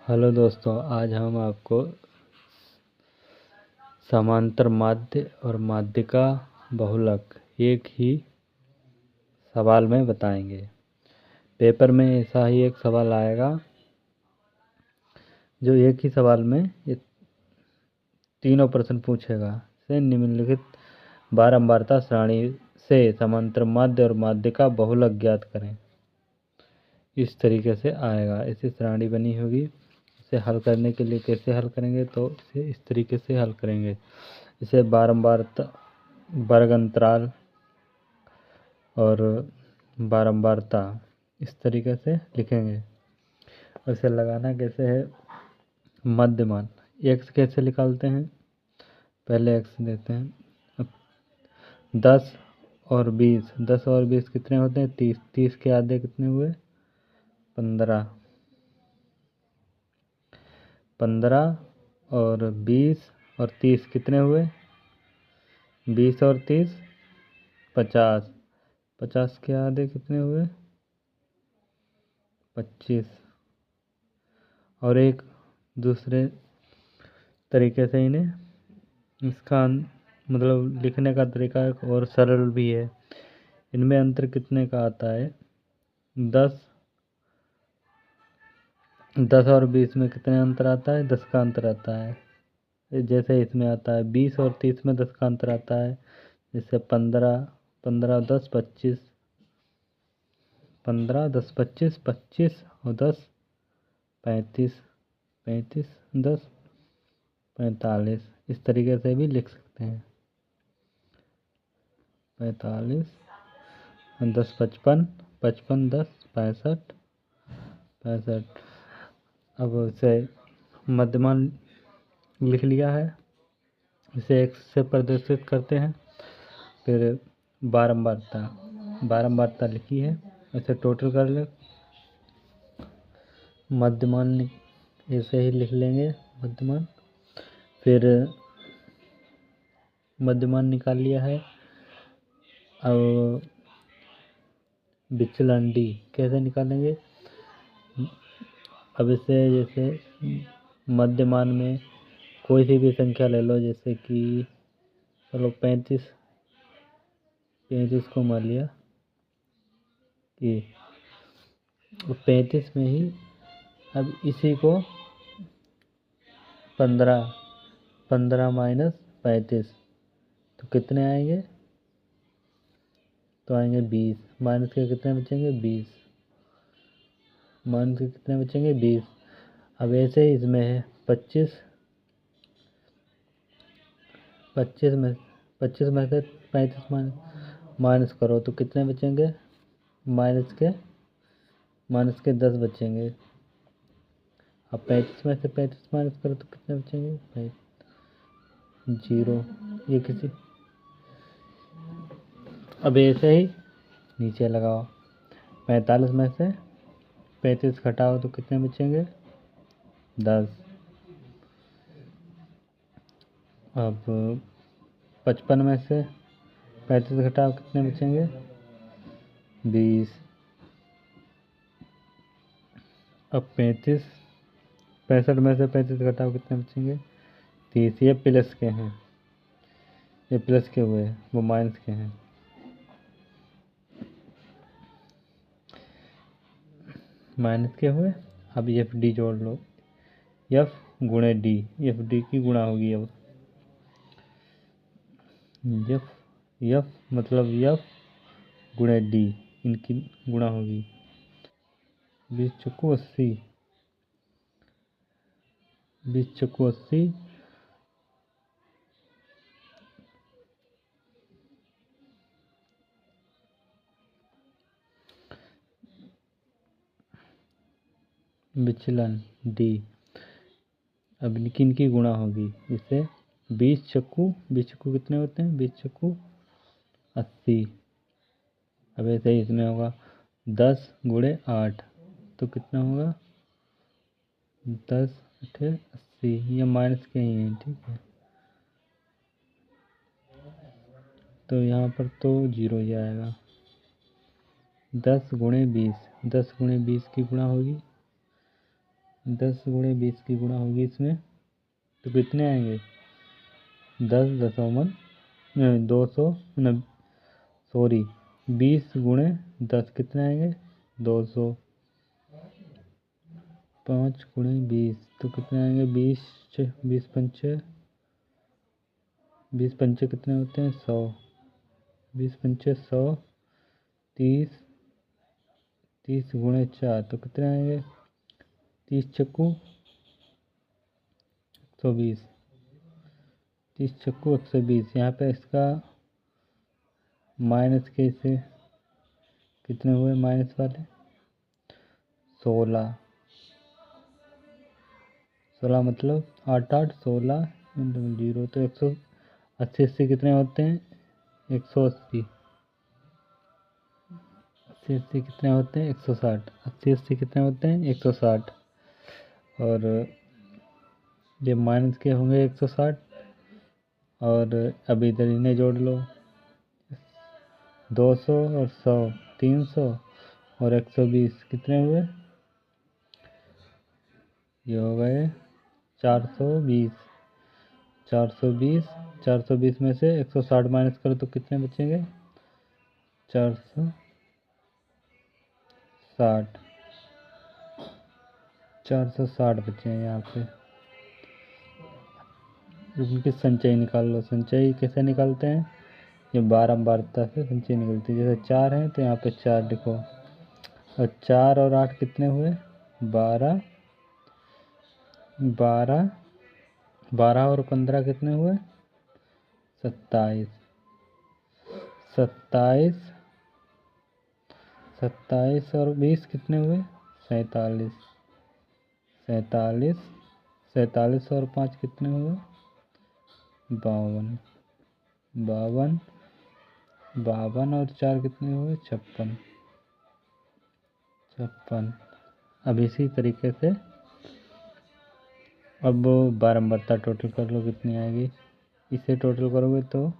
Hello दोस्तों, आज हम आपको समांतर माध्य और माध्य का बहुलक एक ही सवाल में बताएंगे। पेपर में ऐसा ही एक सवाल आएगा जो एक ही सवाल में ये तीनों प्रश्न पूछेगा। से निम्नलिखित बारंबारता सारणी से समांतर माध्य और माध्य का बहुलक ज्ञात करें। इस तरीके से आएगा, ऐसी सारणी बनी होगी। इसे हल करने के लिए कैसे हल करेंगे, तो इसे इस तरीके से हल करेंगे। इसे बारंबारता, वर्ग अंतराल और बारंबारता इस तरीके से लिखेंगे। और इसे लगाना कैसे है, मध्यमान एक्स कैसे निकालते हैं, पहले एक्स देते हैं। 10 और 20, 10 और 20 कितने होते हैं, 30, 30 के आधे कितने हुए, 15, 15 और 20 और 30 कितने हुए, 20 और 30 50, 50 के आधे कितने हुए, 25। और एक दूसरे तरीके से इन्हें इसका मतलब लिखने का तरीका एक और सरल भी है। इनमें अंतर कितने का आता है, 10 और 20 में कितने अंतर आता है, 10 का अंतर आता है। जैसे इसमें आता है 20 और 30 में 10 का अंतर आता है। जैसे 15, 15 10 25, 15 10 25, 25 और 10 35, 35 10 45। इस तरीके से भी लिख सकते हैं। 45 10 55, 55 10 65, 65। अब इसे मध्यमान लिख लिया है, इसे x से प्रदर्शित करते हैं। फिर बारंबारता लिखी है, इसे टोटल कर ले। मध्यमान ऐसे ही लिख लेंगे मध्यमान। फिर मध्यमान निकाल लिया है। अब विचलन d कैसे निकालेंगे। अब इसे जैसे मध्यमान में कोई सी भी संख्या ले लो, जैसे कि चलो 35 को मान लिया कि 35 में ही अब इसी को 15 माइनस 35 तो कितने आएंगे, तो आएंगे 20। माइनस के कितने बचेंगे, 20। माइनस के कितने बचेंगे, 20। अब ऐसे ही इसमें है 25 में से 35 माइनस करो तो कितने बचेंगे, माइनस के 10 बचेंगे। अब 35 में से 35 माइनस करो तो कितने बचेंगे, 0। ये किसी अब ऐसे ही नीचे लगाओ। 45 में से 35 घटाओ तो कितने बचेंगे, 10। अब 55 में से 35 घटाओ कितने बचेंगे, 20। अब 65 में से 35 घटाओ कितने बचेंगे, 30। ये प्लस के हैं, ये प्लस के हुए, वो माइनस के हैं। माइनस के हुए। अब एफ डी जोड़ लो, एफ गुणे डी, एफ डी की गुणा होगी। अब एफ मतलब एफ गुणे डी, इनकी गुणा होगी। 20 चौको 80, 20 चौको 80, विचलन डी। अब इनकी गुणा होगी इससे। 20 चक्कू कितने होते हैं, 20 चक्कू 80। अब ऐसे ही इसमें होगा 10 गुणे 8 तो कितना होगा, 10 8 80। ये माइनस के ही हैं, ठीक है। तो यहाँ पर तो 0 ही आएगा। 10 गुणे 20 की गुणा होगी 10 गुणे 20 की गुणा होगी इसमें, तो कितने आएंगे? 20 गुणे 10 कितने आएंगे? 200। 5 गुणे 20 तो कितने आएंगे? 20 पंचे कितने होते हैं? 100। 20 पंचे 100। 30 30 गुणे 4 तो कितने आएंगे? 30 चक्कू 120। 30 चक्कू 120। यहाँ पे इसका माइनस के से कितने हुए माइनस वाले? 16। 16 मतलब 8 8 16 0 तो 180 80 कितने होते हैं? 180। 80 80 कितने होते हैं? 160। 80 80 कितने होते हैं? 160। और ये माइनस के होंगे 160, और अब इधर इन्हें जोड़ लो। 200 और 100 300 और 120 कितने हुए? ये हो गए 420। 420 420 में से 160 माइनस करो तो कितने बचेंगे? 460। 460 बचे हैं यहाँ पे। उनकी संचयी निकाल लो। संचयी कैसे निकालते हैं? ये बारंबारता से संचयी निकलती है। जैसे 4 है तो यहाँ पे 4 लिखो, और 4 और 8 कितने हुए? 12। 12 12 और 15 कितने हुए? 27। 27 27 और 20 कितने हुए? 47। 47 47 और 5 कितने हुए? 52। 52 52 और 4 कितने हुए? 56। 56। अब इसी तरीके से अब बारंबारता टोटल कर लो कितनी आएगी। इसे टोटल करोगे तो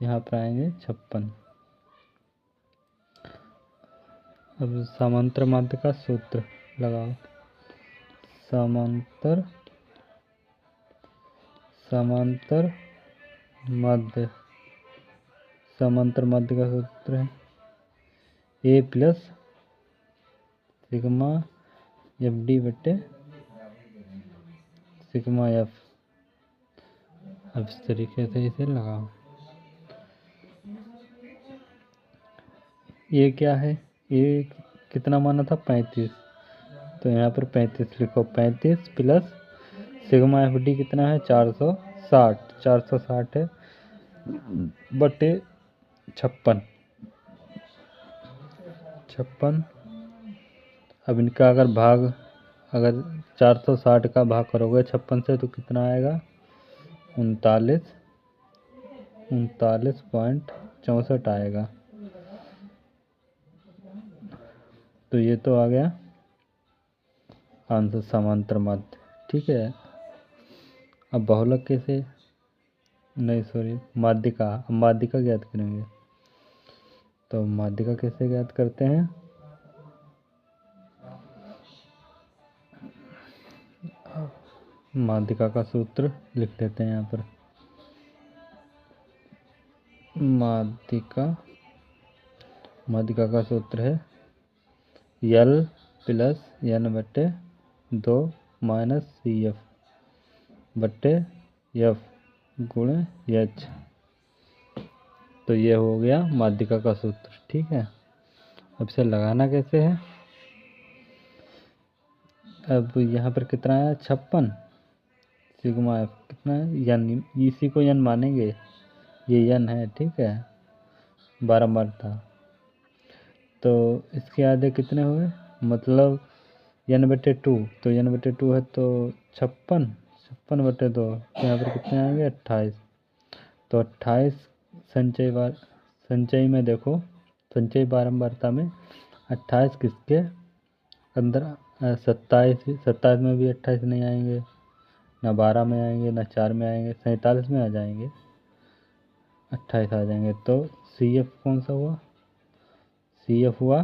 यहाँ पर आएंगे 56। अब समांतर माध्य का सूत्र लगाओ। समांतर माध्य का सूत्र है A plus sigma F D बटे सिग्मा एफ। अब इस तरीके से इसे लगाओ। ये क्या है? ये कितना माना था? 35। तो यहाँ पर 35 लिखो। 35 प्लस सिग्मा एफ डी कितना है? 460। 460 है बटे 56। 56। अब इनका अगर 460 का भाग करोगे 56 से तो कितना आएगा? 39.64 आएगा। तो ये तो आ गया आंसर समांतर माध्य। ठीक है। अब बहुलक कैसे, नहीं सॉरी माध्यिका। अब माध्यिका ज्ञात करेंगे। तो माध्यिका कैसे ज्ञात करते हैं? माध्यिका का सूत्र लिख देते हैं यहाँ पर। माध्यिका का सूत्र है L प्लस N बटे 2 माइनस सी एफ बटे एफ गुणे एच। तो ये हो गया माध्यिका का सूत्र। ठीक है। अब इसे लगाना कैसे है? अब यहाँ पर कितना है? 56। सिग्मा एफ कितना है? यन। इसी को यन मानेंगे, ये यन है। ठीक है। बारंबार था तो इसके आधे कितने हुए? मतलब n बटे 2। तो n बटे 2 है तो 56। 56 बटे 2 तो यहाँ पर कितने आएंगे? 28। तो 28 संचयी में देखो, संचयी बारंबारता में 28 किसके अंदर? 27 में भी 28 नहीं आएंगे, ना 12 में आएंगे, ना 4 में आएंगे, 47 में आ जाएंगे, 28 आ जाएंगे। तो सी एफ कौन सा हुआ? सी एफ हुआ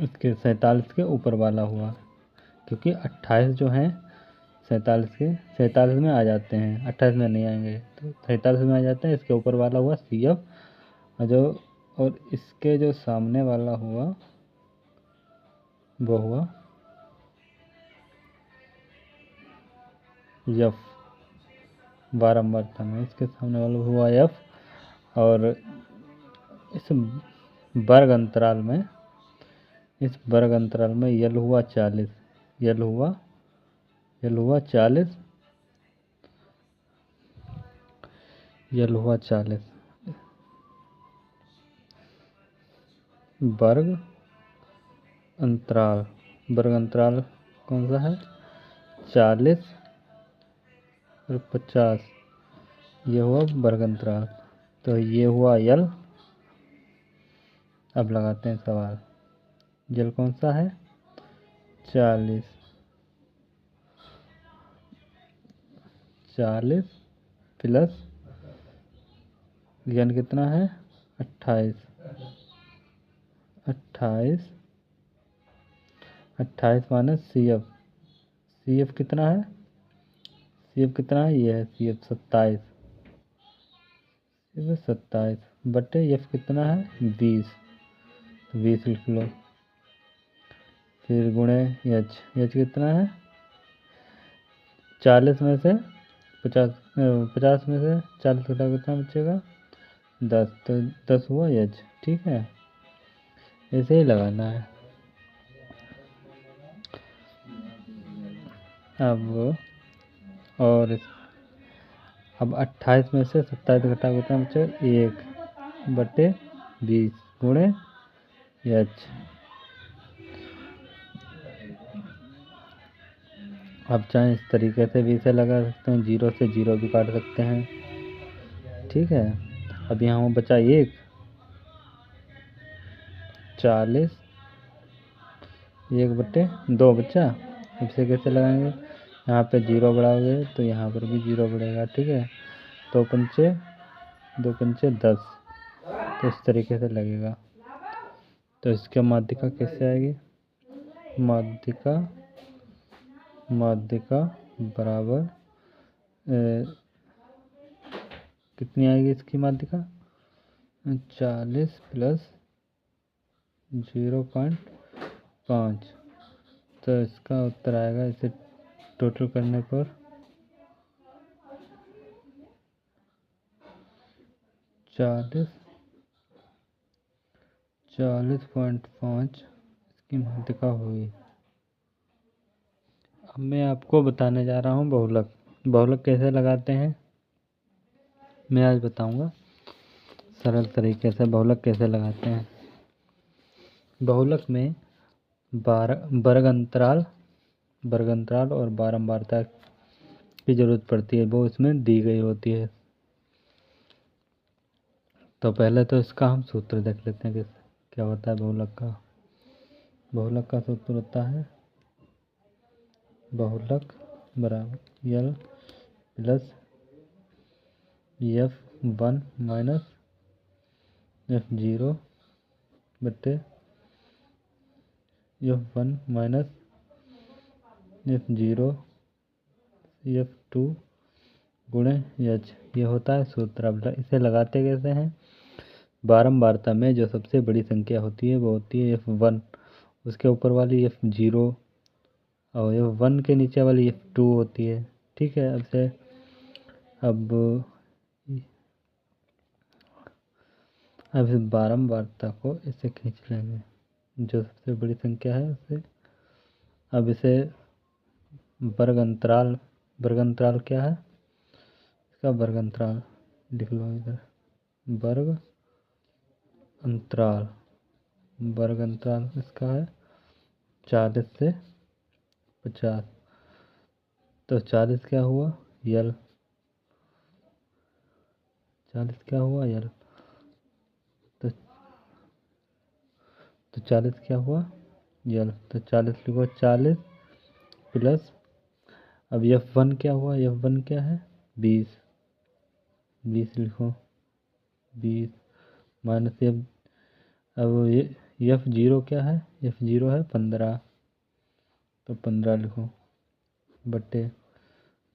इसके 47 के ऊपर वाला हुआ, क्योंकि 28 जो हैं 47 में आ जाते हैं, 28 में नहीं आएंगे, तो 47 में आ जाते हैं। इसके ऊपर वाला हुआ CF, और इसके जो सामने वाला हुआ वो हुआ F, बारंबारता में इसके सामने वाला हुआ F, और इस वर्ग अंतराल में यल हुआ 40, यल हुआ 40, यल हुआ 40 वर्ग अंतराल कौन सा है? 40 और 50, ये हुआ वर्ग अंतराल। तो ये हुआ यल। अब लगाते हैं सवाल, यल कौन सा है? 40 प्लस यन कितना है? 28 माइनस CF कितना है? ये है CF 27 बटे F कितना है? 20, तो 20 लिख लो। फिर गुणे H कितना है? 40 में से 50 में से 40 घटा कितना बचेगा? 10, तो 10 हुआ H। ठीक है, ऐसे ही लगाना है। अब 28 में से 27 घटा कितना बचेगा? 1 बटे 20 गुणे H। आप चाहें इस तरीके से भी इसे लगा सकते हैं, 0 से 0 भी काट सकते हैं। ठीक है, अब यहाँ बचा 1, 40 1 बटे 2 बचा। इसे कैसे लगाएंगे? यहाँ पे 0 बढ़ाओगे तो यहाँ पर भी 0 बढ़ेगा। ठीक है, 2 पंचे 10, तो इस तरीके से लगेगा। तो इसके माध्यिका कैसे आएगी? माध्यिका बराबर कितनी आएगी इसकी माध्यिका? 40 प्लस 0.5। तो इसका उत्तर आएगा, इसे टोटल करने पर 40.5 इसकी माध्यिका हुई। अब मैं आपको बताने जा रहा हूँ बहुलक कैसे लगाते हैं, मैं आज बताऊंगा सरल तरीके से बहुलक कैसे लगाते हैं। बहुलक में वर्ग अंतराल और बारंबारता की जरूरत पड़ती है, वो इसमें दी गई होती है। तो पहले तो इसका हम सूत्र देख लेते हैं कि क्या होता है बहुलक का सूत्र होता है बहुलक बराबर यल प्लस F1 माइनस F0 बटे F1 माइनस F0 F2 गुणे H, ये होता है सूत्र। अब इसे लगाते कैसे हैं? बारंबारता में जो सबसे बड़ी संख्या होती है वो होती है F1, उसके ऊपर वाली F0 और F1 के नीचे वाली F2 होती है। ठीक है, अब इस बारंबारता को इसे खींच लेंगे, जो सबसे बड़ी संख्या है उसे। अब इसे वर्ग अंतराल क्या है? इसका वर्ग अंतराल लिख लो इधर, वर्ग अंतराल इसका है 40 से 50। तो 40 क्या हुआ? यल। 40 क्या हुआ? यल। तो 40 क्या हुआ? यल। तो 40 लिखो, 40 प्लस, अब F1 क्या हुआ? F1 क्या है? 20 लिखो, 20 माइनस अब F0 क्या है? F0 है 15, तो 15 लिखो बट्टे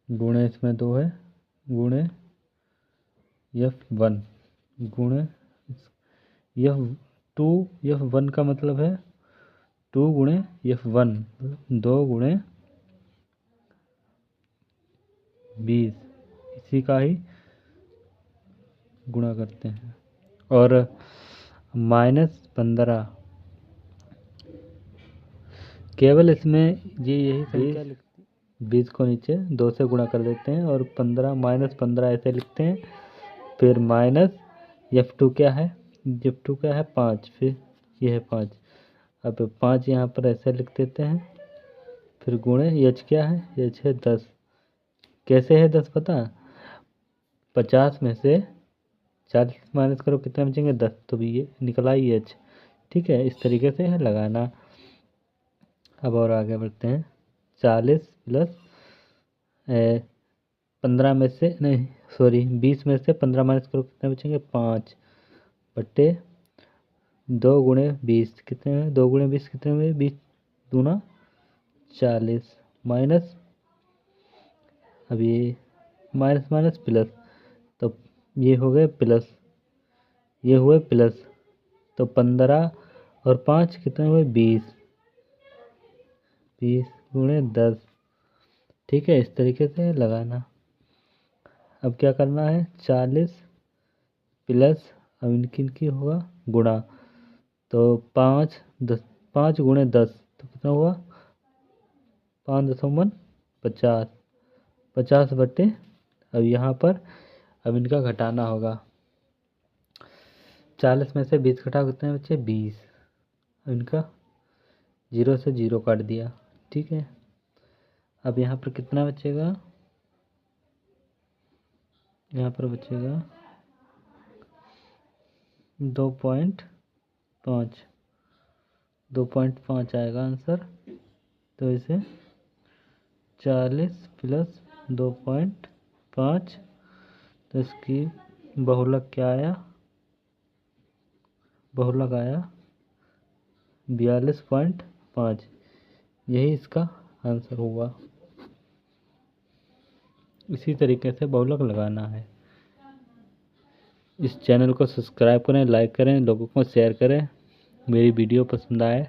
गुणे इसमें 2 है गुणे F1 गुणे F2। F1 का मतलब है 2 गुणे F1, 2 गुणे 20, इसी का ही गुणा करते हैं। और -15 केवल इसमें यही संख्या 20 को नीचे 2 से गुणा कर देते हैं और 15 -15 ऐसे लिखते हैं। फिर माइनस F2 क्या है? F2 क्या है? 5, फिर ये है 5। अब 5 यहाँ पर ऐसे लिख देते हैं। फिर गुणे H क्या है? H है 10। कैसे है 10 पता? 50 में से 40 माइनस करो, कितने बचेंगे? 10। तो भी ये निकला ही H। ठीक है, इस तरीके से है लगाना। अब और आगे बढ़ते हैं। 40 प्लस 15 में से नहीं सॉरी 20 में से 15 माइनस करो, कितने बचेंगे? 5 बट्टे 2 गुणे 20 कितने में? 2 गुणे 20 कितने में? 20 दूना 40 माइनस, अब ये माइनस माइनस प्लस, तो ये हो गए प्लस, ये हुए प्लस, तो 15 और 5 कितने हुए? 20, 20 गुणे 10। ठीक है, इस तरीके से लगाना। अब क्या करना है? 40 प्लस, अब इनकी होगा गुणा, तो 5 10, 5 गुणे 10 तो कितना हुआ? 5 50, 50 बट्टे, अब यहाँ पर अब इनका घटाना होगा। 40 में से 20 घटाओ, कितने बचे? 20। अब इनका 0 से 0 काट दिया। ठीक है, अब यहाँ पर कितना बचेगा? यहाँ पर बचेगा 2.5, 2.5 आएगा आंसर। तो इसे 40 प्लस 2.5, तो इसकी बहुलक क्या आया? बहुलक आया 42.5। यही इसका आंसर होगा। इसी तरीके से बहुलक लगाना है। इस चैनल को सब्सक्राइब करें, लाइक करें, लोगों को शेयर करें। मेरी वीडियो पसंद आए